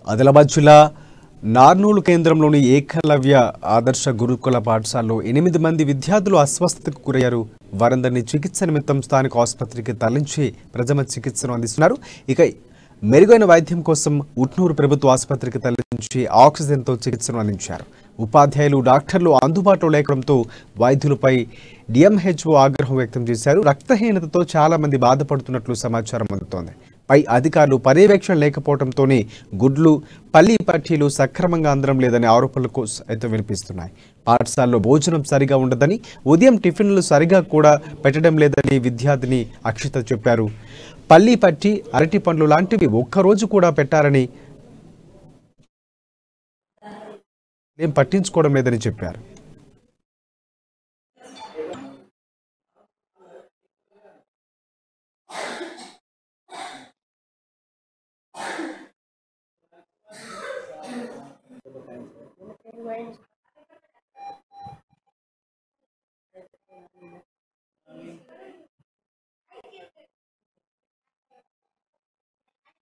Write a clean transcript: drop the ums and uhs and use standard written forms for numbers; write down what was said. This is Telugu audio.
ఆదిలాబాద్ జిల్లా నార్నూలు కేంద్రంలోని ఏకలవ్య ఆదర్శ గురుకుల పాఠశాలలో 8 మంది విద్యార్థులు అస్వస్థతకు గురయ్యారు. వారందరినీ చికిత్స నిమిత్తం స్థానిక ఆసుపత్రికి తరలించి ప్రథమ చికిత్సను అందిస్తున్నారు. ఇక మెరుగైన వైద్యం కోసం ఉట్నూరు ప్రభుత్వ ఆసుపత్రికి తరలించి ఆక్సిజన్తో చికిత్సను అందించారు. ఉపాధ్యాయులు, డాక్టర్లు అందుబాటులో లేకపోవడంతో వైద్యులపై డిఎంహెచ్ఓ ఆగ్రహం వ్యక్తం చేశారు. రక్తహీనతతో చాలా మంది బాధపడుతున్నట్లు సమాచారం అందుతోంది. పై అధికారులు పర్యవేక్షణ లేకపోవడంతోనే గుడ్లు, పల్లి పట్టీలు సక్రమంగా అందడం లేదనే ఆరోపణలు అయితే వినిపిస్తున్నాయి. పాఠశాలలో భోజనం సరిగా ఉండదని, ఉదయం టిఫిన్లు సరిగా కూడా పెట్టడం లేదని విద్యార్థిని అక్షిత చెప్పారు. పల్లి పట్టి, అరటి పండ్లు లాంటివి ఒక్కరోజు కూడా పెట్టారని, ఏం పట్టించుకోవడం లేదని చెప్పారు.